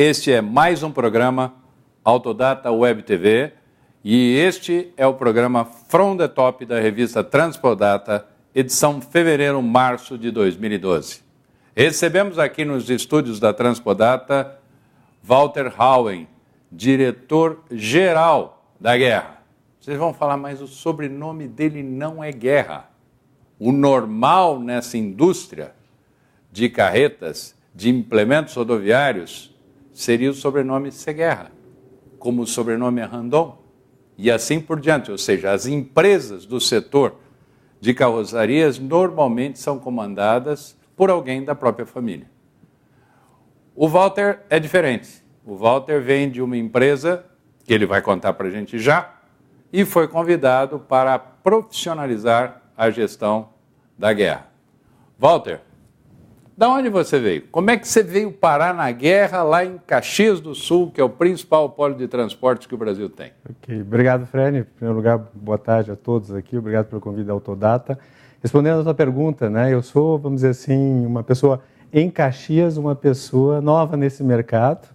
Este é mais um programa Autodata Web TV e este é o programa From the Top da revista Transpodata, edição fevereiro-março de 2012. Recebemos aqui nos estúdios da Transpodata Walter Hauen, diretor-geral da Guerra. Vocês vão falar, mas o sobrenome dele não é Guerra. O normal nessa indústria de carretas, de implementos rodoviários, seria o sobrenome Seguerra, como o sobrenome é Randon, e assim por diante. Ou seja, as empresas do setor de carrocerias normalmente são comandadas por alguém da própria família. O Walter é diferente. O Walter vem de uma empresa, que ele vai contar para a gente já, e foi convidado para profissionalizar a gestão da Guerra. Walter, da onde você veio? Como é que você veio parar na Guerra lá em Caxias do Sul, que é o principal polo de transporte que o Brasil tem? Ok, obrigado, Fred. Em primeiro lugar, boa tarde a todos aqui. Obrigado pelo convite da Autodata. Respondendo a sua pergunta, né, eu sou, vamos dizer assim, uma pessoa em Caxias, uma pessoa nova nesse mercado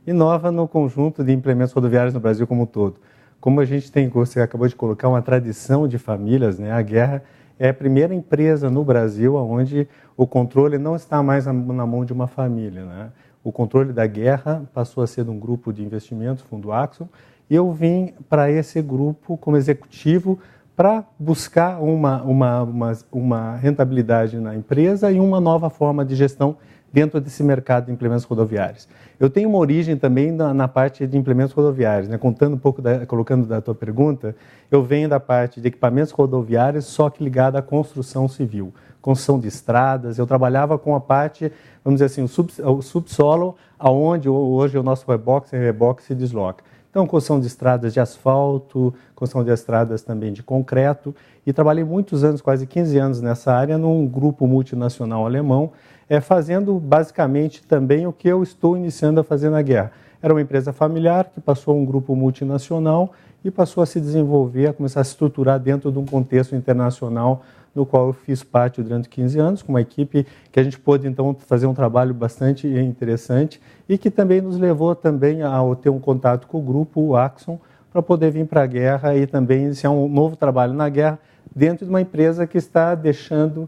e nova no conjunto de implementos rodoviários no Brasil como um todo. Como a gente tem, você acabou de colocar, uma tradição de famílias, né, a Guerra é a primeira empresa no Brasil onde o controle não está mais na mão de uma família, né? O controle da Guerra passou a ser de um grupo de investimentos, Fundo Axon, e eu vim para esse grupo como executivo para buscar uma rentabilidade na empresa e uma nova forma de gestão dentro desse mercado de implementos rodoviários. Eu tenho uma origem também na parte de implementos rodoviários, né? Contando um pouco, colocando da tua pergunta, eu venho da parte de equipamentos rodoviários, só que ligada à construção civil, construção de estradas. Eu trabalhava com a parte, vamos dizer assim, o subsolo, aonde hoje o nosso reboque se desloca. Então, construção de estradas de asfalto, construção de estradas também de concreto, e trabalhei muitos anos, quase 15 anos nessa área, num grupo multinacional alemão, fazendo basicamente também o que eu estou iniciando a fazer na Guerra. Era uma empresa familiar que passou a um grupo multinacional e passou a se desenvolver, a começar a se estruturar dentro de um contexto internacional no qual eu fiz parte durante 15 anos, com uma equipe que a gente pôde, então, fazer um trabalho bastante interessante e que também nos levou também a ter um contato com o grupo, o Axon, para poder vir para a Guerra e também iniciar um novo trabalho na Guerra dentro de uma empresa que está deixou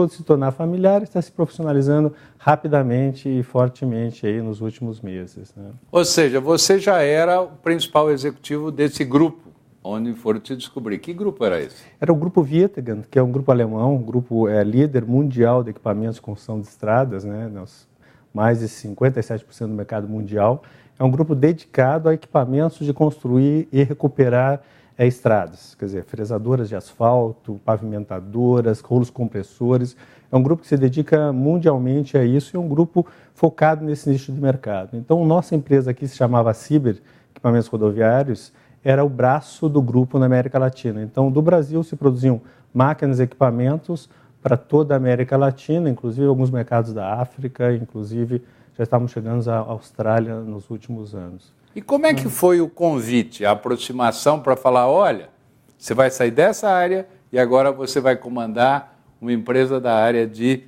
de se tornar familiar e está se profissionalizando rapidamente e fortemente aí nos últimos meses, né? Ou seja, você já era o principal executivo desse grupo, onde foram te descobrir. Que grupo era esse? Era o Grupo Vietegan, que é um grupo alemão, um grupo líder mundial de equipamentos de construção de estradas, né? Mais de 57% do mercado mundial. É um grupo dedicado a equipamentos de construir e recuperar estradas, quer dizer, fresadoras de asfalto, pavimentadoras, rolos compressores. É um grupo que se dedica mundialmente a isso e é um grupo focado nesse nicho de mercado. Então, nossa empresa aqui se chamava Ciber Equipamentos Rodoviários, era o braço do grupo na América Latina. Então, do Brasil se produziam máquinas e equipamentos para toda a América Latina, inclusive alguns mercados da África, inclusive já estávamos chegando à Austrália nos últimos anos. E como é que foi o convite, a aproximação para falar, olha, você vai sair dessa área e agora você vai comandar uma empresa da área de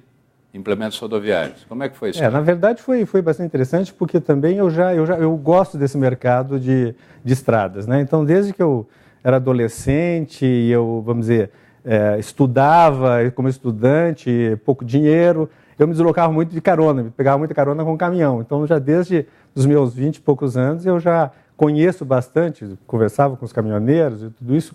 implementos rodoviários? Como é que foi isso? Na verdade foi bastante interessante porque também eu gosto desse mercado de estradas, né? Então, desde que eu era adolescente e eu, vamos dizer, estudava como estudante, pouco dinheiro, eu me deslocava muito de carona, pegava muita carona com caminhão. Então, já desde os meus 20 e poucos anos, eu já conheço bastante, conversava com os caminhoneiros e tudo isso,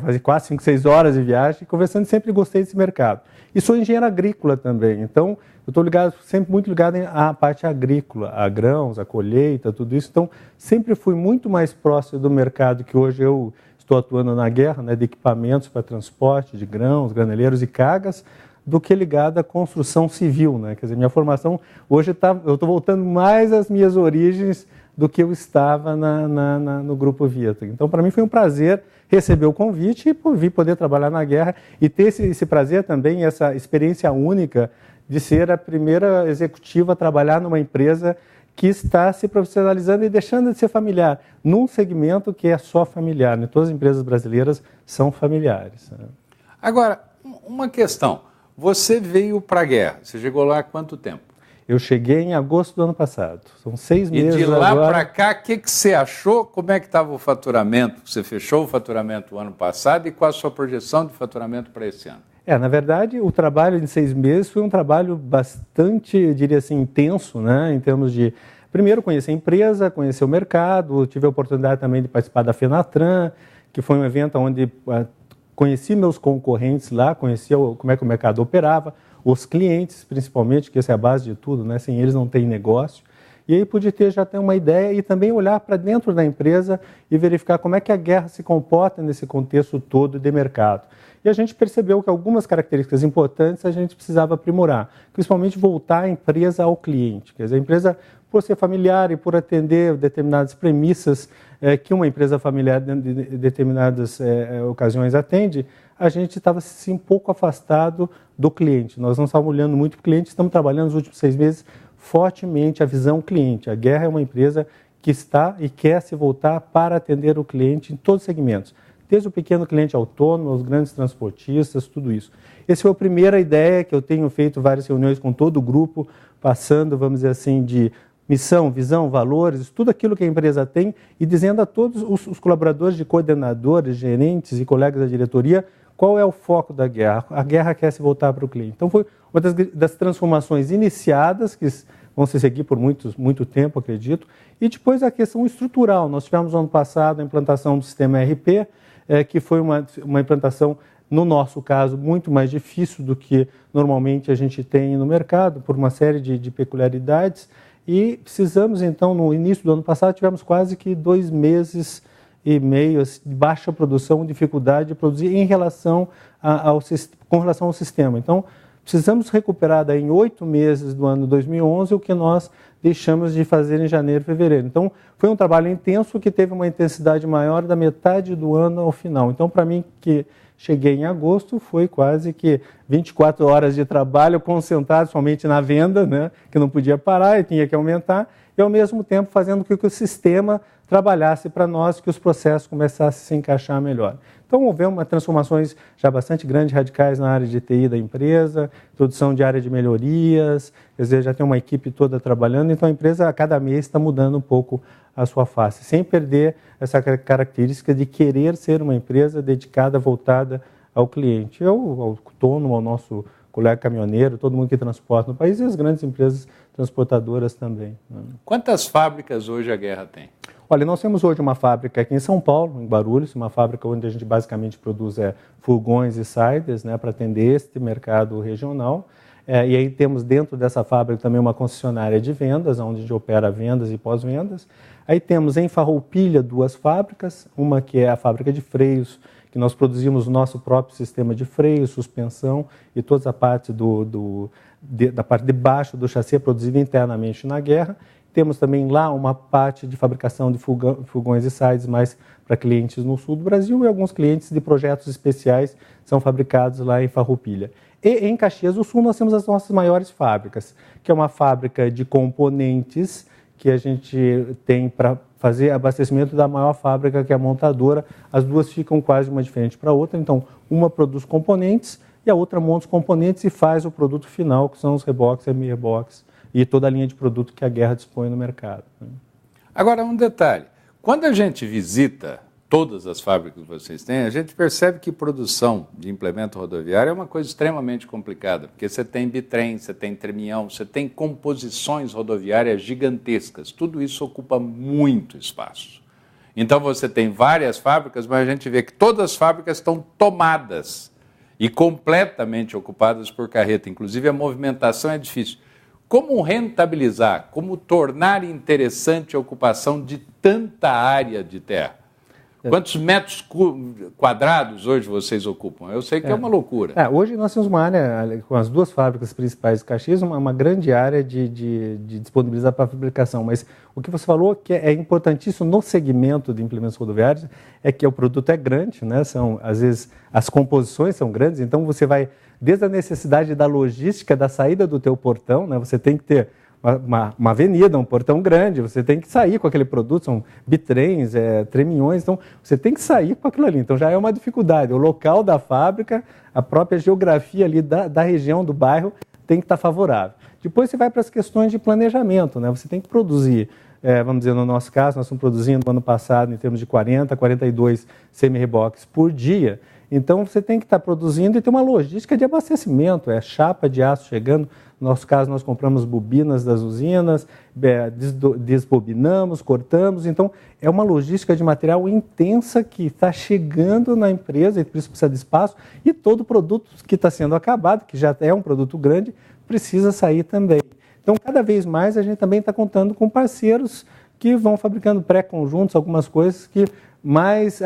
fazia quase 5, 6 horas de viagem, conversando, sempre gostei desse mercado. E sou engenheiro agrícola também, então eu estou sempre muito ligado à parte agrícola, a grãos, a colheita, tudo isso. Então, sempre fui muito mais próximo do mercado que hoje eu estou atuando na Guerra, né, de equipamentos para transporte de grãos, graneleiros e cargas, do que ligado à construção civil, né? Quer dizer, minha formação hoje eu estou voltando mais às minhas origens do que eu estava no Grupo Vietegan. Então, para mim foi um prazer receber o convite e vir poder trabalhar na Guerra e ter esse prazer também, essa experiência única de ser a primeira executiva a trabalhar numa empresa que está se profissionalizando e deixando de ser familiar, num segmento que é só familiar, né? Todas as empresas brasileiras são familiares, né? Agora, uma questão. Você veio para a Guerra, você chegou lá há quanto tempo? Eu cheguei em agosto do ano passado. São 6 meses agora. E de lá agora... para cá, o que você achou? Como é que estava o faturamento? Você fechou o faturamento o ano passado e qual a sua projeção de faturamento para esse ano? Na verdade, o trabalho em 6 meses foi um trabalho bastante, eu diria assim, intenso, né? Em termos de, primeiro, conhecer a empresa, conhecer o mercado, tive a oportunidade também de participar da Fenatran, que foi um evento onde conheci meus concorrentes lá, conheci como é que o mercado operava, os clientes, principalmente, que essa é a base de tudo, né? Sem eles não tem negócio. E aí pude já ter uma ideia e também olhar para dentro da empresa e verificar como é que a guerra se comporta nesse contexto todo de mercado. E a gente percebeu que algumas características importantes a gente precisava aprimorar, principalmente voltar a empresa ao cliente. Quer dizer, a empresa, por ser familiar e por atender determinadas premissas que uma empresa familiar de determinadas ocasiões atende, a gente estava assim, um pouco afastado do cliente. Nós não estávamos olhando muito para o cliente, estamos trabalhando nos últimos 6 meses fortemente a visão cliente. A Guerra é uma empresa que está e quer se voltar para atender o cliente em todos os segmentos, desde o pequeno cliente autônomo, aos grandes transportistas, tudo isso. Essa foi a primeira ideia que eu tenho feito várias reuniões com todo o grupo, passando, vamos dizer assim, de missão, visão, valores, tudo aquilo que a empresa tem e dizendo a todos os colaboradores, de coordenadores, gerentes e colegas da diretoria qual é o foco da Guerra. A Guerra quer se voltar para o cliente. Então foi uma das transformações iniciadas, que vão se seguir por muito tempo, acredito, e depois a questão estrutural. Nós tivemos no ano passado a implantação do sistema ERP, que foi uma implantação, no nosso caso, muito mais difícil do que normalmente a gente tem no mercado, por uma série de peculiaridades, e precisamos, então, no início do ano passado, tivemos quase que 2 meses e meio de baixa produção, dificuldade de produzir com relação ao sistema. Então, precisamos recuperar daí em 8 meses do ano 2011 o que nós deixamos de fazer em janeiro e fevereiro. Então, foi um trabalho intenso que teve uma intensidade maior da metade do ano ao final. Então, para mim, que cheguei em agosto, foi quase que 24 horas de trabalho concentrado somente na venda, né, que não podia parar e tinha que aumentar, e ao mesmo tempo fazendo com que o sistema trabalhasse para nós, que os processos começassem a se encaixar melhor. Então, houve transformações já bastante grandes, radicais na área de TI da empresa, introdução de área de melhorias, quer dizer, já tem uma equipe toda trabalhando, então a empresa a cada mês está mudando um pouco a sua face, sem perder essa característica de querer ser uma empresa dedicada, voltada ao cliente, ao autônomo, ao nosso colega caminhoneiro, todo mundo que transporta no país e as grandes empresas transportadoras também. Quantas fábricas hoje a Guerra tem? Olha, nós temos hoje uma fábrica aqui em São Paulo, em Guarulhos, uma fábrica onde a gente basicamente produz furgões e siders, né, para atender este mercado regional. E aí temos dentro dessa fábrica também uma concessionária de vendas, onde a gente opera vendas e pós-vendas. Aí temos em Farroupilha 2 fábricas, uma que é a fábrica de freios, que nós produzimos o nosso próprio sistema de freio, suspensão e toda a parte da parte de baixo do chassi é produzida internamente na Guerra. Temos também lá uma parte de fabricação de furgões e sides mais para clientes no sul do Brasil e alguns clientes de projetos especiais são fabricados lá em Farroupilha. E em Caxias do Sul nós temos as nossas maiores fábricas, que é uma fábrica de componentes que a gente tem para fazer abastecimento da maior fábrica, que é a montadora. As duas ficam quase uma diferente para a outra, então uma produz componentes e a outra monta os componentes e faz o produto final, que são os reboques, semi-reboques e toda a linha de produto que a Guerra dispõe no mercado. Agora, um detalhe. Quando a gente visita todas as fábricas que vocês têm, a gente percebe que produção de implemento rodoviário é uma coisa extremamente complicada, porque você tem bitrem, você tem tremião, você tem composições rodoviárias gigantescas. Tudo isso ocupa muito espaço. Então, você tem várias fábricas, mas a gente vê que todas as fábricas estão tomadas e completamente ocupadas por carreta. Inclusive, a movimentação é difícil. Como rentabilizar, como tornar interessante a ocupação de tanta área de terra? Quantos metros quadrados hoje vocês ocupam? Eu sei que é uma loucura. Hoje nós temos uma área, com as 2 fábricas principais de Caxias, uma grande área de disponibilizar para a fabricação. Mas o que você falou que é importantíssimo no segmento de implementos rodoviários é que o produto é grande, né? Às vezes as composições são grandes, então você vai desde a necessidade da logística, da saída do teu portão, né? Você tem que ter uma avenida, um portão grande, você tem que sair com aquele produto, são bitrens, tremiões, então você tem que sair com aquilo ali, então já é uma dificuldade. O local da fábrica, a própria geografia ali da região, do bairro, tem que estar favorável. Depois você vai para as questões de planejamento, né? Você tem que produzir, vamos dizer, no nosso caso, nós estamos produzindo no ano passado em termos de 40, 42 semi-reboques por dia. Então, você tem que estar produzindo e ter uma logística de abastecimento, chapa de aço chegando. No nosso caso, nós compramos bobinas das usinas, desbobinamos, cortamos. Então, é uma logística de material intensa que está chegando na empresa, e por isso precisa de espaço. E todo produto que está sendo acabado, que já é um produto grande, precisa sair também. Então, cada vez mais, a gente também está contando com parceiros que vão fabricando pré-conjuntos, algumas coisas que mais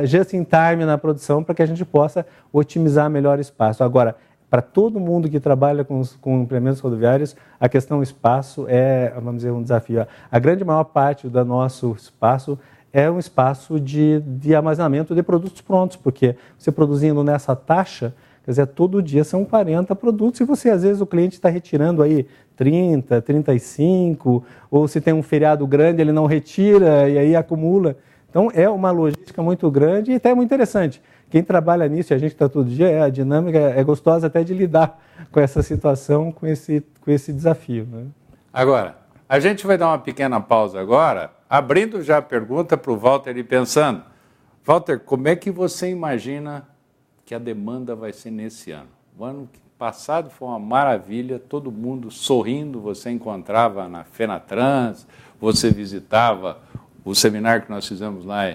just in time na produção para que a gente possa otimizar melhor o espaço. Agora, para todo mundo que trabalha com implementos rodoviários, a questão espaço é, vamos dizer, um desafio. A grande maior parte do nosso espaço é um espaço de armazenamento de produtos prontos, porque você produzindo nessa taxa, quer dizer, todo dia são 40 produtos e você, às vezes, o cliente está retirando aí 30, 35, ou se tem um feriado grande, ele não retira e aí acumula. Então, é uma logística muito grande e até muito interessante. Quem trabalha nisso, e a gente está todo dia, a dinâmica é gostosa até de lidar com essa situação, com esse desafio. Né? Agora, a gente vai dar uma pequena pausa agora, abrindo já a pergunta para o Walter e pensando. Walter, como é que você imagina que a demanda vai ser nesse ano? O ano passado foi uma maravilha, todo mundo sorrindo, você encontrava na Fenatrans, você visitava o seminário que nós fizemos lá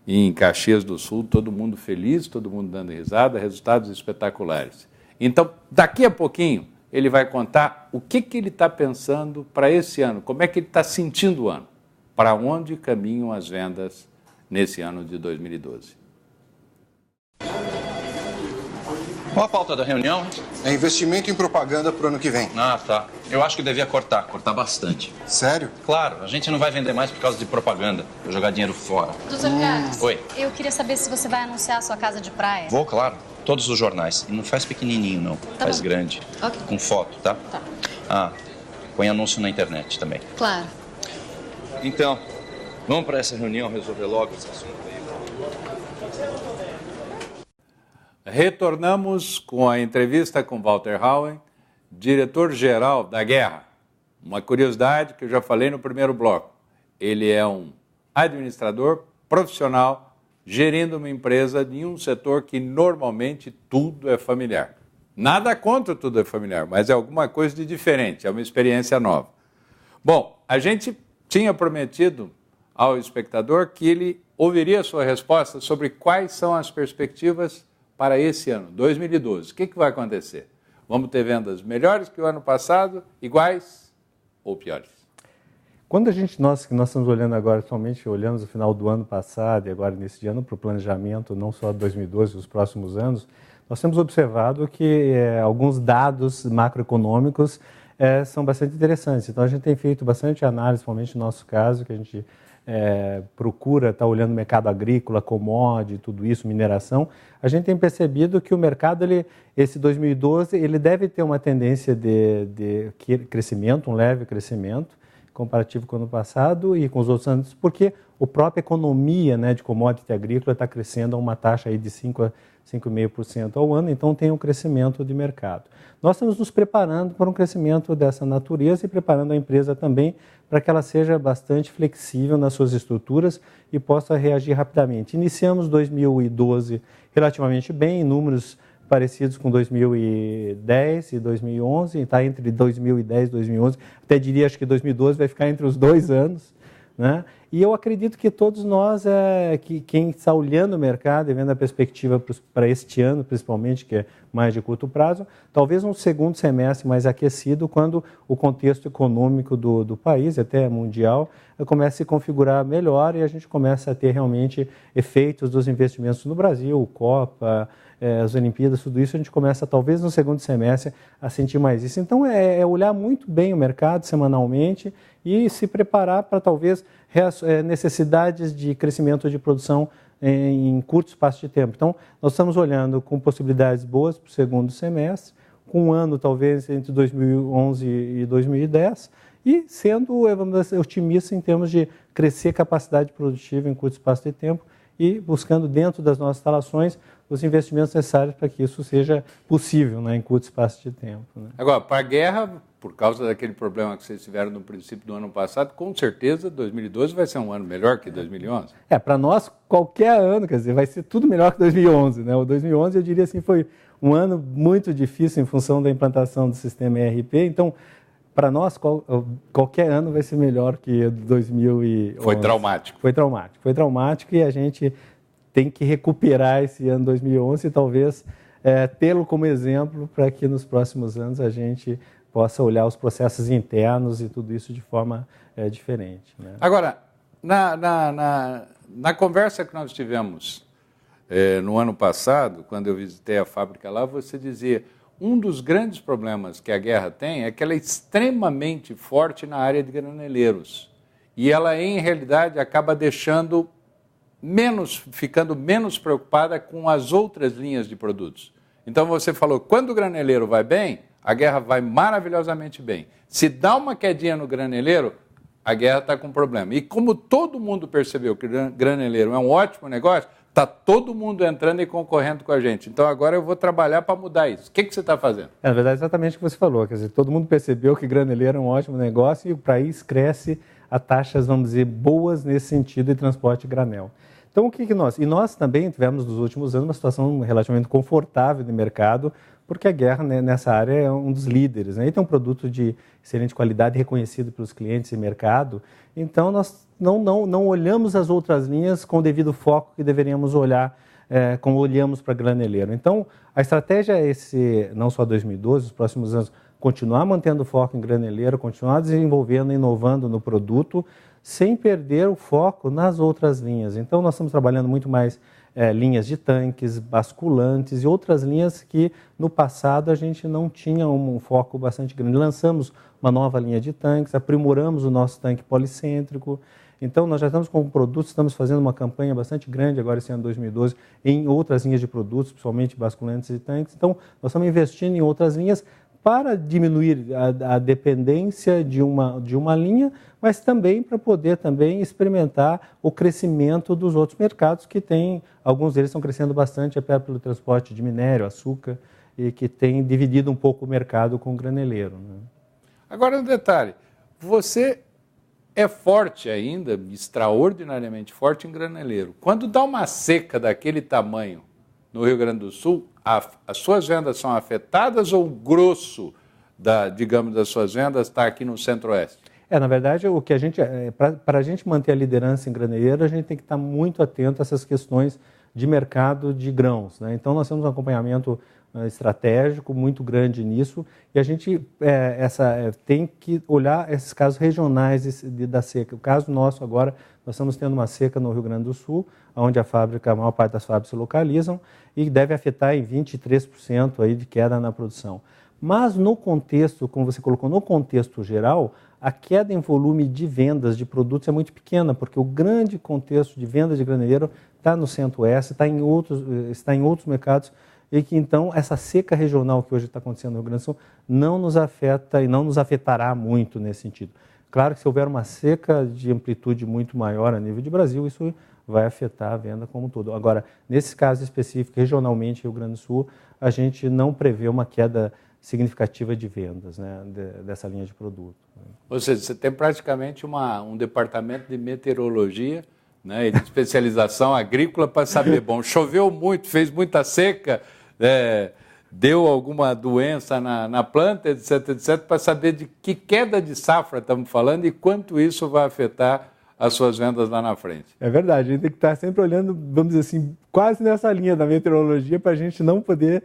em Caxias do Sul, todo mundo feliz, todo mundo dando risada, resultados espetaculares. Então, daqui a pouquinho, ele vai contar o que ele está pensando para esse ano, como é que ele está sentindo o ano, para onde caminham as vendas nesse ano de 2012. Qual a pauta da reunião? É investimento em propaganda para o ano que vem. Ah, tá. Eu acho que devia cortar bastante. Sério? Claro, a gente não vai vender mais por causa de propaganda, vou jogar dinheiro fora. Doutor Carlos, Oi. Eu queria saber se você vai anunciar a sua casa de praia. Vou, claro. Todos os jornais. E não faz pequenininho, não. Faz bom. grande. Ok. Com foto, tá? Tá. Ah, põe anúncio na internet também. Claro. Então, vamos para essa reunião resolver logo esse assunto aí. Retornamos com a entrevista com Walter Hauen, diretor-geral da Guerra. Uma curiosidade que eu já falei no primeiro bloco. Ele é um administrador profissional gerindo uma empresa em um setor que normalmente tudo é familiar. Nada contra tudo é familiar, mas é alguma coisa de diferente, é uma experiência nova. Bom, a gente tinha prometido ao espectador que ele ouviria a sua resposta sobre quais são as perspectivas para esse ano, 2012. O que vai acontecer? Vamos ter vendas melhores que o ano passado, iguais ou piores? Quando nós estamos olhando agora, somente olhamos o final do ano passado e agora nesse ano para o planejamento, não só de 2012, os próximos anos, nós temos observado que alguns dados macroeconômicos são bastante interessantes. Então, a gente tem feito bastante análise, principalmente no nosso caso, que a gente procura estar olhando o mercado agrícola, commodity, tudo isso, mineração. A gente tem percebido que o mercado, esse 2012, ele deve ter uma tendência de crescimento, um leve crescimento, comparativo com o ano passado e com os outros anos, porque a própria economia, né, de commodity agrícola está crescendo a uma taxa aí de 5,5% ao ano, então tem um crescimento de mercado. Nós estamos nos preparando para um crescimento dessa natureza e preparando a empresa também para que ela seja bastante flexível nas suas estruturas e possa reagir rapidamente. Iniciamos 2012 relativamente bem, em números parecidos com 2010 e 2011, está entre 2010 e 2011, até diria acho que 2012 vai ficar entre os 2 anos, né? E eu acredito que todos nós, quem está olhando o mercado e vendo a perspectiva para este ano, principalmente, que é mais de curto prazo, talvez um segundo semestre mais aquecido, quando o contexto econômico do país, até mundial, comece a se configurar melhor e a gente começa a ter realmente efeitos dos investimentos no Brasil, Copa, as Olimpíadas, tudo isso, a gente começa talvez no segundo semestre a sentir mais isso. Então é olhar muito bem o mercado semanalmente e se preparar para talvez necessidades de crescimento de produção em curto espaço de tempo. Então nós estamos olhando com possibilidades boas para o segundo semestre, com um ano talvez entre 2011 e 2010 e sendo, vamos dizer, otimista em termos de crescer capacidade produtiva em curto espaço de tempo e buscando dentro das nossas instalações os investimentos necessários para que isso seja possível, né, em curto espaço de tempo. Né? Agora, para a guerra, por causa daquele problema que vocês tiveram no princípio do ano passado, com certeza 2012 vai ser um ano melhor que 2011. Para nós, qualquer ano, quer dizer, vai ser tudo melhor que 2011. Né? O 2011, eu diria assim, foi um ano muito difícil em função da implantação do sistema ERP, então, para nós, qualquer ano vai ser melhor que 2011. Foi traumático. Foi traumático e a gente tem que recuperar esse ano 2011 e talvez tê-lo como exemplo para que nos próximos anos a gente possa olhar os processos internos e tudo isso de forma diferente. Né? Agora, na conversa que nós tivemos no ano passado, quando eu visitei a fábrica lá, você dizia um dos grandes problemas que a guerra tem é que ela é extremamente forte na área de graneleiros. E ela, em realidade, acaba ficando menos preocupada com as outras linhas de produtos. Então você falou, quando o graneleiro vai bem, a guerra vai maravilhosamente bem. Se dá uma quedinha no graneleiro, a guerra está com problema. E como todo mundo percebeu que o graneleiro é um ótimo negócio, está todo mundo entrando e concorrendo com a gente. Então agora eu vou trabalhar para mudar isso. O que você está fazendo? Na verdade, exatamente o que você falou. Quer dizer, todo mundo percebeu que graneleiro é um ótimo negócio e o país cresce a taxas, vamos dizer, boas nesse sentido de transporte de granel. Então, o que nós... E nós também tivemos, nos últimos anos, uma situação relativamente confortável de mercado, porque a guerra, né, nessa área é um dos líderes. Né? E tem um produto de excelente qualidade reconhecido pelos clientes e mercado. Então, nós não olhamos as outras linhas com o devido foco que deveríamos olhar, como olhamos para graneleiro. Então, a estratégia é não só 2012, os próximos anos, continuar mantendo o foco em graneleiro, continuar desenvolvendo, inovando no produto, sem perder o foco nas outras linhas. Então, nós estamos trabalhando muito mais linhas de tanques, basculantes e outras linhas que, no passado, a gente não tinha um foco bastante grande. Lançamos uma nova linha de tanques, aprimoramos o nosso tanque policêntrico. Então, nós já estamos com produtos, estamos fazendo uma campanha bastante grande agora, esse ano 2012, em outras linhas de produtos, principalmente basculantes e tanques. Então, nós estamos investindo em outras linhas para diminuir a dependência de uma linha, mas também para poder também experimentar o crescimento dos outros mercados que tem, alguns deles estão crescendo bastante até pelo transporte de minério, açúcar, e que tem dividido um pouco o mercado com o graneleiro. Né? Agora um detalhe, você é forte ainda, extraordinariamente forte em graneleiro. Quando dá uma seca daquele tamanho no Rio Grande do Sul, as suas vendas são afetadas ou o grosso, das suas vendas está aqui no Centro-Oeste? Na verdade, o que para a gente manter a liderança em graneleiro, a gente tem que estar muito atento a essas questões de mercado de grãos. Né? Então, nós temos um acompanhamento estratégico muito grande nisso e a gente tem que olhar esses casos regionais da seca. O caso nosso agora, nós estamos tendo uma seca no Rio Grande do Sul, onde a maior parte das fábricas se localizam e deve afetar em 23% aí de queda na produção. Mas no contexto, como você colocou, no contexto geral, a queda em volume de vendas de produtos é muito pequena, porque o grande contexto de vendas de graneleiro está no Centro-Oeste, está em outros mercados, e que então essa seca regional que hoje está acontecendo no Rio Grande do Sul não nos afeta e não nos afetará muito nesse sentido. Claro que se houver uma seca de amplitude muito maior a nível de Brasil, isso vai afetar a venda como um todo. Agora, nesse caso específico, regionalmente, Rio Grande do Sul, a gente não prevê uma queda significativa de vendas, né, dessa linha de produto. Ou seja, você tem praticamente um departamento de meteorologia, né, e de especialização agrícola para saber, bom, choveu muito, fez muita seca, deu alguma doença na planta, etc., para saber de que queda de safra estamos falando e quanto isso vai afetar as suas vendas lá na frente. É verdade, a gente tem que estar sempre olhando, vamos dizer assim, quase nessa linha da meteorologia para a gente não perder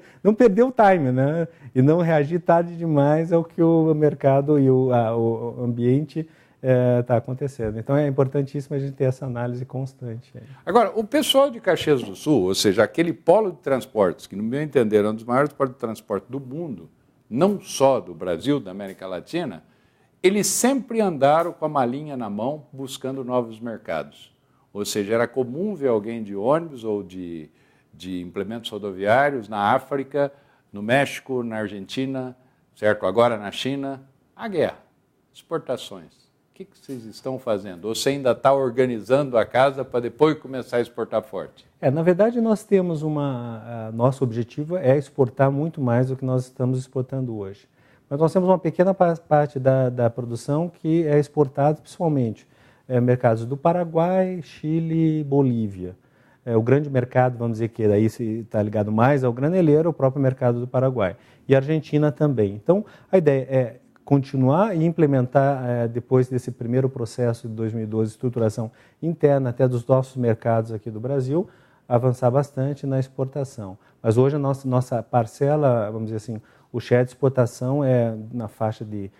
o time, né? E não reagir tarde demais ao que o mercado e o ambiente está acontecendo. Então é importantíssimo a gente ter essa análise constante. Agora, o pessoal de Caxias do Sul, ou seja, aquele polo de transportes, que no meu entender é um dos maiores polos de transporte do mundo, não só do Brasil, da América Latina, eles sempre andaram com a malinha na mão buscando novos mercados. Ou seja, era comum ver alguém de ônibus ou de implementos rodoviários na África, no México, na Argentina, certo? Agora na China, a guerra, exportações. que vocês estão fazendo? Ou você ainda está organizando a casa para depois começar a exportar forte? Na verdade, nós temos nosso objetivo é exportar muito mais do que nós estamos exportando hoje. Mas nós temos uma pequena parte da produção que é exportada principalmente mercados do Paraguai, Chile e Bolívia. O grande mercado, vamos dizer que daí está ligado mais ao graneleiro, o próprio mercado do Paraguai. E a Argentina também. Então, a ideia é continuar e implementar, depois desse primeiro processo de 2012, estruturação interna até dos nossos mercados aqui do Brasil, avançar bastante na exportação. Mas hoje a nossa parcela, vamos dizer assim, o share de exportação é na faixa de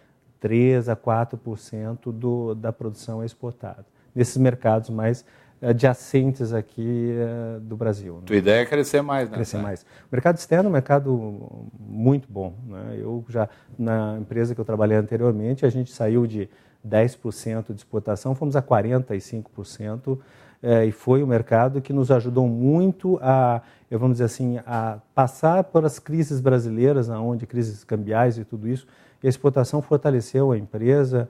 3% a 4% da produção exportada, nesses mercados mais adjacentes aqui do Brasil. Tua ideia é crescer mais, né? Crescer mais. O mercado externo é um mercado muito bom, né? Eu já, na empresa que eu trabalhei anteriormente, a gente saiu de 10% de exportação, fomos a 45%, e foi um mercado que nos ajudou muito vamos dizer assim, a passar por as crises brasileiras, onde crises cambiais e tudo isso, e a exportação fortaleceu a empresa,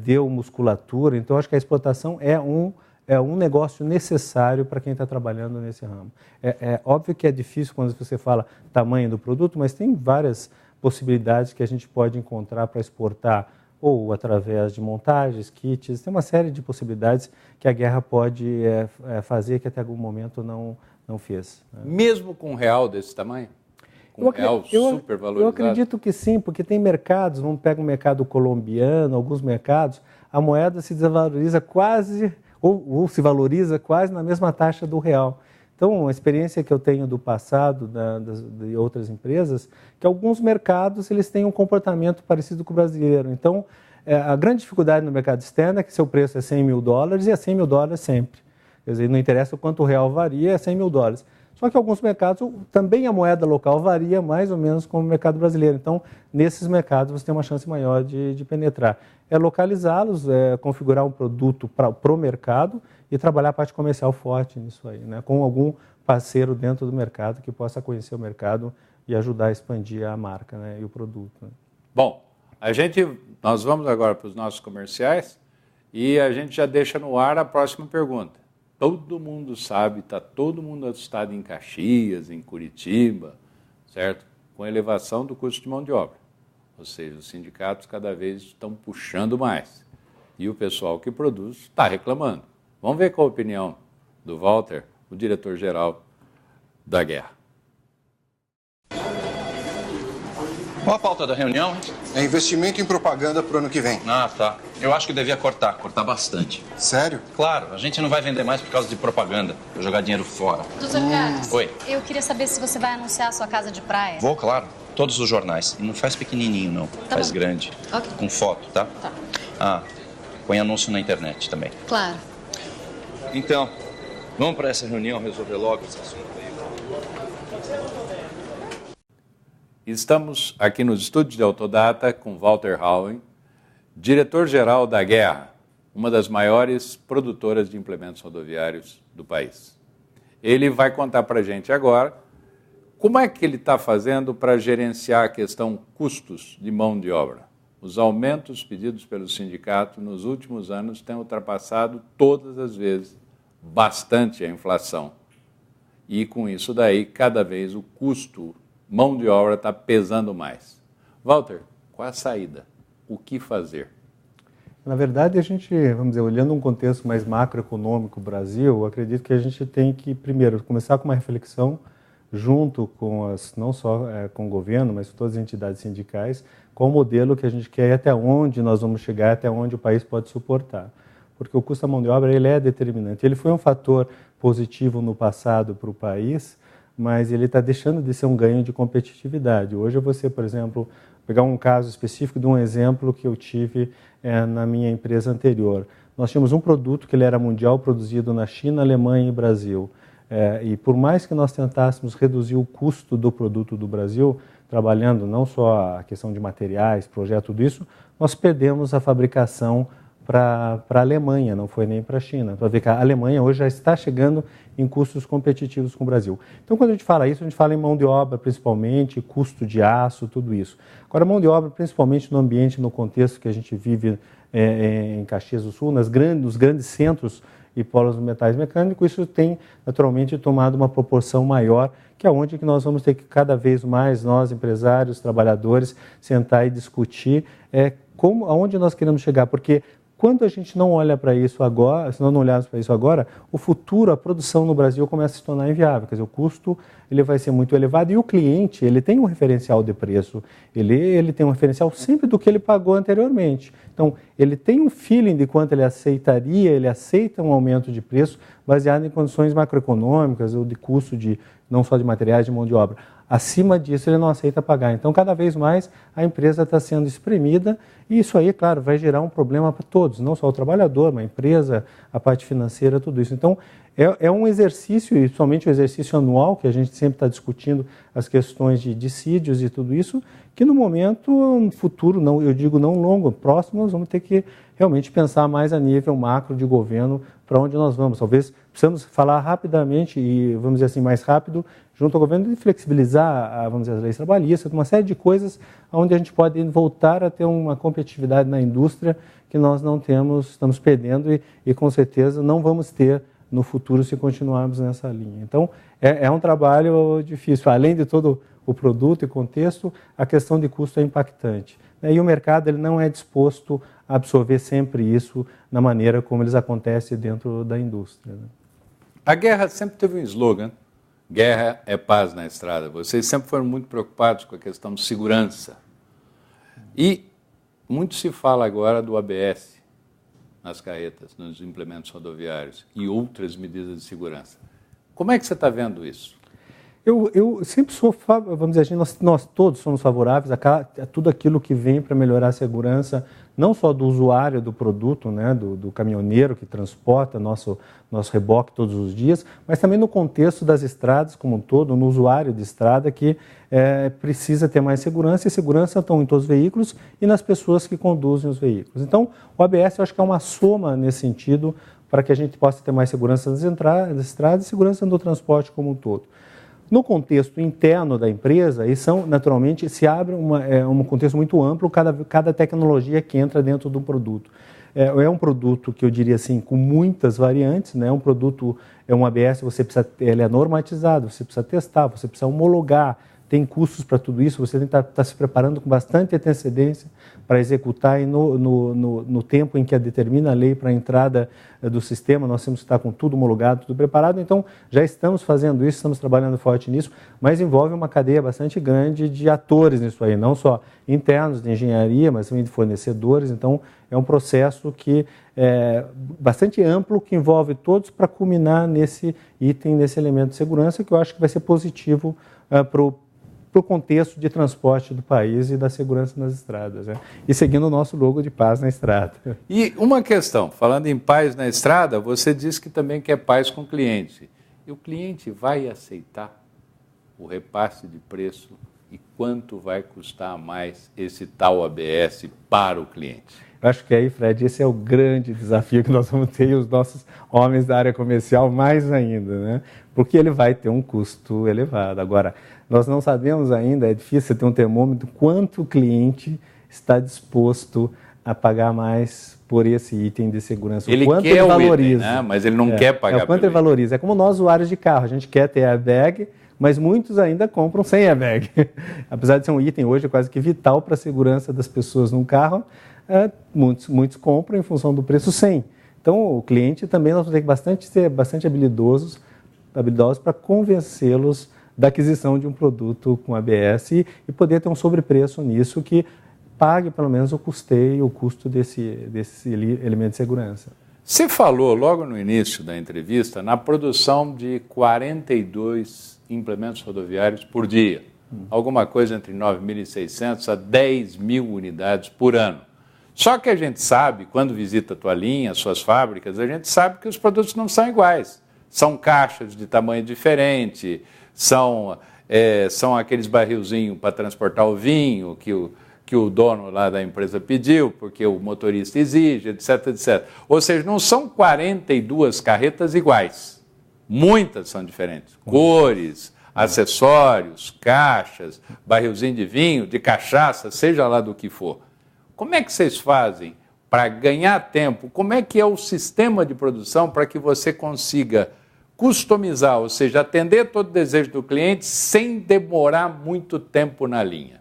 deu musculatura. Então, acho que a exportação é um negócio necessário para quem está trabalhando nesse ramo. É óbvio que é difícil quando você fala tamanho do produto, mas tem várias possibilidades que a gente pode encontrar para exportar, ou através de montagens, kits, tem uma série de possibilidades que a guerra pode fazer que até algum momento não fez. Né? Mesmo com um real desse tamanho? Com um real super valorizado? Eu acredito que sim, porque tem mercados, vamos pegar um mercado colombiano, alguns mercados, a moeda se desvaloriza quase, ou se valoriza quase na mesma taxa do real. Então, a experiência que eu tenho do passado, de outras empresas, que alguns mercados eles têm um comportamento parecido com o brasileiro. Então, a grande dificuldade no mercado externo é que seu preço é $100 mil e é $100 mil sempre. Quer dizer, não interessa o quanto o real varia, é $100 mil. Só que alguns mercados, também a moeda local varia mais ou menos como o mercado brasileiro. Então, nesses mercados você tem uma chance maior de penetrar. É localizá-los, configurar um produto para o mercado e trabalhar a parte comercial forte nisso aí, né? Com algum parceiro dentro do mercado que possa conhecer o mercado e ajudar a expandir a marca, né, e o produto. Né? Bom, nós vamos agora para os nossos comerciais e a gente já deixa no ar a próxima pergunta. Todo mundo sabe, está todo mundo assustado em Caxias, em Curitiba, certo? Com a elevação do custo de mão de obra. Ou seja, os sindicatos cada vez estão puxando mais. E o pessoal que produz está reclamando. Vamos ver qual a opinião do Walter, o diretor-geral da Guerra. Qual a pauta da reunião? É investimento em propaganda para o ano que vem. Ah, tá. Eu acho que devia cortar bastante. Sério? Claro, a gente não vai vender mais por causa de propaganda, pra jogar dinheiro fora. Doutor Carlos, Oi. eu queria saber se você vai anunciar a sua casa de praia. Vou, claro. Todos os jornais. E não faz pequenininho, não. Faz bom. Grande. Ok. Com foto, tá? Tá. Ah, põe anúncio na internet também. Claro. Então, vamos para essa reunião resolver logo esse assunto aí. Estamos aqui nos estúdios de Autodata com Walter Howen, diretor-geral da Guerra, uma das maiores produtoras de implementos rodoviários do país. Ele vai contar para a gente agora como é que ele está fazendo para gerenciar a questão custos de mão de obra. Os aumentos pedidos pelo sindicato nos últimos anos têm ultrapassado todas as vezes bastante a inflação. E com isso daí, cada vez o custo mão de obra está pesando mais. Walter, qual a saída? O que fazer? Na verdade, a gente, vamos dizer, olhando um contexto mais macroeconômico Brasil, eu acredito que a gente tem que, primeiro, começar com uma reflexão junto com não só com o governo, mas com todas as entidades sindicais, qual o modelo que a gente quer e até onde nós vamos chegar, até onde o país pode suportar. Porque o custo da mão de obra ele é determinante. Ele foi um fator positivo no passado para o país, mas ele está deixando de ser um ganho de competitividade. Hoje você, por exemplo, pegar um caso específico de um exemplo que eu tive na minha empresa anterior. Nós tínhamos um produto que ele era mundial, produzido na China, Alemanha e Brasil. E por mais que nós tentássemos reduzir o custo do produto do Brasil, trabalhando não só a questão de materiais, projeto, tudo isso, nós perdemos a fabricação para a Alemanha, não foi nem para a China. Para ver que a Alemanha hoje já está chegando em custos competitivos com o Brasil. Então, quando a gente fala isso, a gente fala em mão de obra principalmente, custo de aço, tudo isso. Agora, mão de obra principalmente no ambiente, no contexto que a gente vive em Caxias do Sul, nos grandes centros e polos de metais mecânicos, isso tem naturalmente tomado uma proporção maior, que é onde que nós vamos ter que cada vez mais, nós empresários, trabalhadores, sentar e discutir aonde nós queremos chegar, porque quando a gente não olha para isso agora, se nós não olharmos para isso agora, o futuro, a produção no Brasil começa a se tornar inviável. Quer dizer, o custo ele vai ser muito elevado e o cliente ele tem um referencial de preço, ele tem um referencial sempre do que ele pagou anteriormente. Então, ele tem um feeling de quanto ele aceita um aumento de preço baseado em condições macroeconômicas ou de custo não só de materiais, de mão de obra. Acima disso, ele não aceita pagar. Então, cada vez mais, a empresa está sendo espremida e isso aí, claro, vai gerar um problema para todos, não só o trabalhador, mas a empresa, a parte financeira, tudo isso. Então, é um exercício, e somente o exercício anual, que a gente sempre está discutindo as questões de dissídios e tudo isso, que no momento, no futuro, não, eu digo não longo, próximo, nós vamos ter que realmente pensar mais a nível macro de governo para onde nós vamos. Talvez precisamos falar rapidamente e, vamos dizer assim, mais rápido, junto ao governo, de flexibilizar, vamos dizer, as leis trabalhistas, uma série de coisas onde a gente pode voltar a ter uma competitividade na indústria que nós não temos, estamos perdendo e com certeza não vamos ter no futuro se continuarmos nessa linha. Então, é um trabalho difícil. Além de todo o produto e contexto, a questão de custo é impactante. E o mercado ele não é disposto a absorver sempre isso na maneira como eles acontecem dentro da indústria. A guerra sempre teve um slogan: guerra é paz na estrada. Vocês sempre foram muito preocupados com a questão de segurança. E muito se fala agora do ABS nas carretas, nos implementos rodoviários e outras medidas de segurança. Como é que você está vendo isso? Eu sempre sou, vamos dizer assim, nós todos somos favoráveis a tudo aquilo que vem para melhorar a segurança, não só do usuário do produto, né, do caminhoneiro que transporta nosso reboque todos os dias, mas também no contexto das estradas como um todo, no usuário de estrada que precisa ter mais segurança, e segurança estão em todos os veículos e nas pessoas que conduzem os veículos. Então, o ABS eu acho que é uma soma nesse sentido para que a gente possa ter mais segurança das estradas e segurança do transporte como um todo. No contexto interno da empresa, naturalmente se abre um contexto muito amplo, cada tecnologia que entra dentro do produto. É um produto que eu diria assim, com muitas variantes, né? Um ABS, ele é normatizado, você precisa testar, você precisa homologar, tem custos para tudo isso, você tem que estar se preparando com bastante antecedência para executar e no tempo em que determina a lei para a entrada do sistema, nós temos que estar com tudo homologado, tudo preparado. Então, já estamos fazendo isso, estamos trabalhando forte nisso, mas envolve uma cadeia bastante grande de atores nisso aí, não só internos de engenharia, mas também de fornecedores. Então, é um processo que é bastante amplo, que envolve todos para culminar nesse item, nesse elemento de segurança, que eu acho que vai ser positivo para o contexto de transporte do país e da segurança nas estradas, né? E seguindo o nosso logo de paz na estrada. E uma questão, falando em paz na estrada, você disse que também quer paz com o cliente. E o cliente vai aceitar o repasse de preço e quanto vai custar mais esse tal ABS para o cliente? Eu acho que aí, Fred, esse é o grande desafio que nós vamos ter, e os nossos homens da área comercial mais ainda, né? Porque ele vai ter um custo elevado. Agora, nós não sabemos ainda, é difícil ter um termômetro, quanto o cliente está disposto a pagar mais por esse item de segurança. Ele quanto quer ele valoriza, item, né? Mas ele não quer pagar quanto ele valoriza. É como nós, usuários de carro, a gente quer ter airbag, mas muitos ainda compram sem airbag. Apesar de ser um item hoje quase que vital para a segurança das pessoas num carro, muitos compram em função do preço sem. Então, o cliente também, nós vamos ter que ser bastante habilidosos para convencê-los da aquisição de um produto com ABS e poder ter um sobrepreço nisso que pague pelo menos o custeio, o custo desse elemento de segurança. Você falou logo no início da entrevista na produção de 42 implementos rodoviários por dia, alguma coisa entre 9.600 a 10.000 unidades por ano. Só que a gente sabe, quando visita a tua linha, as suas fábricas, a gente sabe que os produtos não são iguais. São caixas de tamanho diferente, são aqueles barrilzinhos para transportar o vinho que o dono lá da empresa pediu, porque o motorista exige, etc, etc. Ou seja, não são 42 carretas iguais. Muitas são diferentes. Cores, acessórios, caixas, barrilzinho de vinho, de cachaça, seja lá do que for. Como é que vocês fazem para ganhar tempo, como é que é o sistema de produção para que você consiga customizar, ou seja, atender todo o desejo do cliente sem demorar muito tempo na linha?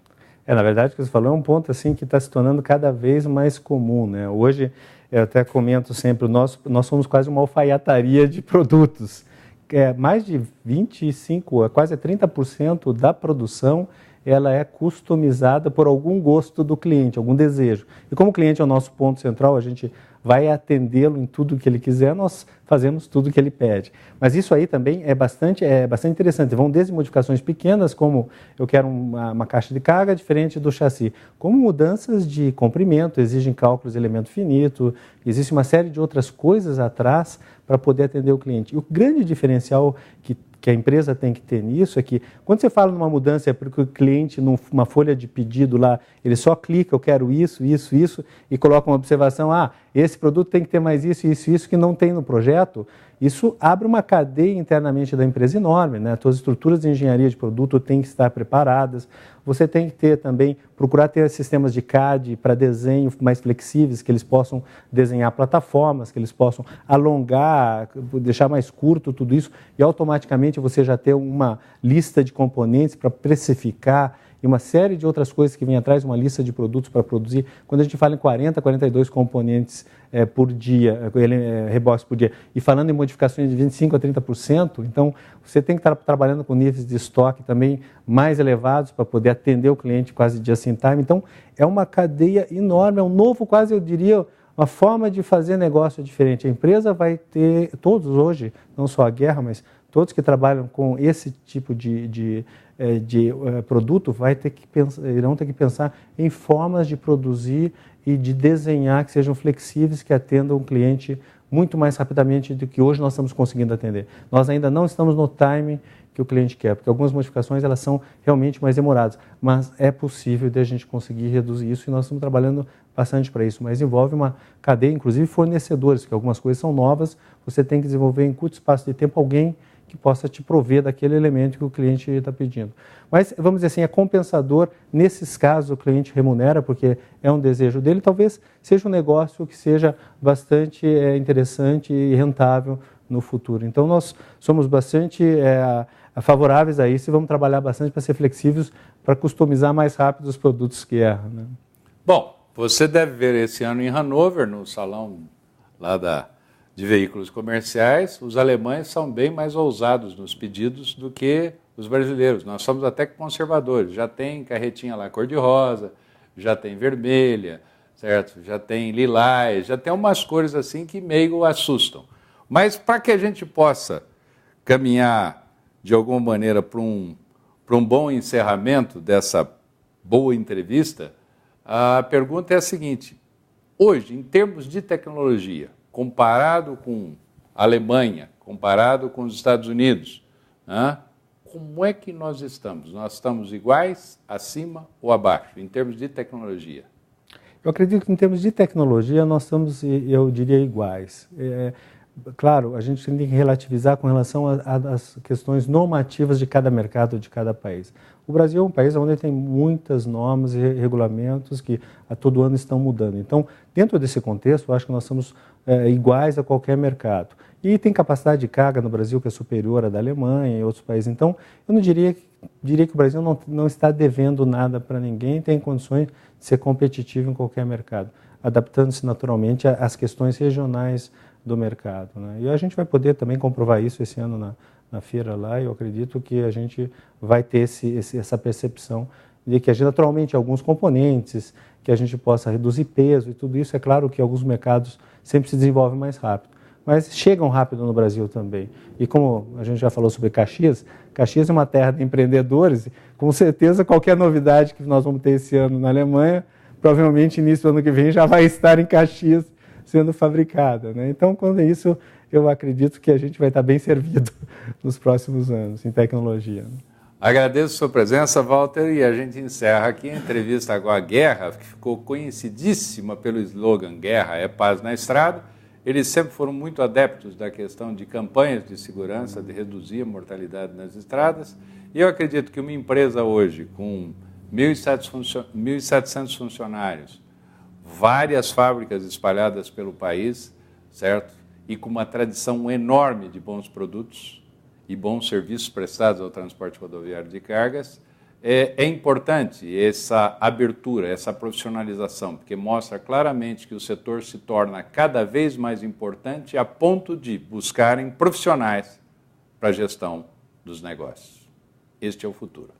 Na verdade, o que você falou é um ponto assim, que está se tornando cada vez mais comum, né? Hoje, eu até comento sempre, nós somos quase uma alfaiataria de produtos. Mais de 25%, quase 30% da produção, ela é customizada por algum gosto do cliente, algum desejo. E como o cliente é o nosso ponto central, a gente vai atendê-lo em tudo que ele quiser, nós fazemos tudo que ele pede. Mas isso aí também é bastante interessante. Vão desde modificações pequenas, como eu quero uma caixa de carga diferente do chassi, como mudanças de comprimento, exigem cálculos de elemento finito, existe uma série de outras coisas atrás para poder atender o cliente. E o grande diferencial que a empresa tem que ter nisso é que, quando você fala numa mudança, é porque o cliente, numa folha de pedido lá, ele só clica, eu quero isso, isso, isso, e coloca uma observação, esse produto tem que ter mais isso, isso, isso, que não tem no projeto. Isso abre uma cadeia internamente da empresa enorme, né? Todas as estruturas de engenharia de produto têm que estar preparadas. Você tem que ter também, procurar ter sistemas de CAD para desenho mais flexíveis, que eles possam desenhar plataformas, que eles possam alongar, deixar mais curto tudo isso, e automaticamente você já ter uma lista de componentes para precificar, e uma série de outras coisas que vem atrás, uma lista de produtos para produzir. Quando a gente fala em 40, 42 componentes por dia, reboques por dia, e falando em modificações de 25% a 30%, então você tem que estar trabalhando com níveis de estoque também mais elevados para poder atender o cliente quase just in time. Então, é uma cadeia enorme, é um novo, quase eu diria, uma forma de fazer negócio diferente. A empresa vai ter, todos hoje, não só a Guerra, mas todos que trabalham com esse tipo de produto irão ter que pensar em formas de produzir e de desenhar que sejam flexíveis, que atendam o cliente muito mais rapidamente do que hoje nós estamos conseguindo atender. Nós ainda não estamos no timing que o cliente quer, porque algumas modificações elas são realmente mais demoradas, mas é possível de a gente conseguir reduzir isso e nós estamos trabalhando bastante para isso, mas envolve uma cadeia, inclusive fornecedores, que algumas coisas são novas, você tem que desenvolver em curto espaço de tempo alguém que possa te prover daquele elemento que o cliente está pedindo. Mas, vamos dizer assim, é compensador, nesses casos o cliente remunera, porque é um desejo dele, talvez seja um negócio que seja bastante interessante e rentável no futuro. Então, nós somos bastante favoráveis a isso e vamos trabalhar bastante para ser flexíveis, para customizar mais rápido os produtos que erram, né? Bom, você deve ver esse ano em Hannover, no salão lá de veículos comerciais, os alemães são bem mais ousados nos pedidos do que os brasileiros. Nós somos até conservadores. Já tem carretinha lá cor-de-rosa, já tem vermelha, certo? Já tem lilás, já tem umas cores assim que meio assustam. Mas para que a gente possa caminhar de alguma maneira para um bom encerramento dessa boa entrevista, a pergunta é a seguinte: hoje, em termos de tecnologia, comparado com a Alemanha, comparado com os Estados Unidos, como é que nós estamos? Nós estamos iguais, acima ou abaixo, em termos de tecnologia? Eu acredito que em termos de tecnologia nós estamos, eu diria, iguais. Claro, a gente tem que relativizar com relação às questões normativas de cada mercado, de cada país. O Brasil é um país onde tem muitas normas e regulamentos que a todo ano estão mudando. Então, dentro desse contexto, eu acho que nós somos iguais a qualquer mercado. E tem capacidade de carga no Brasil que é superior à da Alemanha e outros países. Então, eu não diria que o Brasil não está devendo nada para ninguém, tem condições de ser competitivo em qualquer mercado, adaptando-se naturalmente às questões regionais do mercado, né? E a gente vai poder também comprovar isso esse ano na feira lá, e eu acredito que a gente vai ter essa percepção de que a gente, naturalmente, alguns componentes, que a gente possa reduzir peso e tudo isso, é claro que alguns mercados sempre se desenvolvem mais rápido, mas chegam rápido no Brasil também. E como a gente já falou sobre Caxias é uma terra de empreendedores, com certeza qualquer novidade que nós vamos ter esse ano na Alemanha, provavelmente início do ano que vem já vai estar em Caxias sendo fabricada, né? Então, quando é isso, eu acredito que a gente vai estar bem servido nos próximos anos em tecnologia, né? Agradeço a sua presença, Walter, e a gente encerra aqui a entrevista com a Guerra, que ficou conhecidíssima pelo slogan Guerra é Paz na Estrada. Eles sempre foram muito adeptos da questão de campanhas de segurança, de reduzir a mortalidade nas estradas, e eu acredito que uma empresa hoje com 1.700 funcionários, várias fábricas espalhadas pelo país, certo? E com uma tradição enorme de bons produtos e bons serviços prestados ao transporte rodoviário de cargas. É importante essa abertura, essa profissionalização, porque mostra claramente que o setor se torna cada vez mais importante a ponto de buscarem profissionais para a gestão dos negócios. Este é o futuro.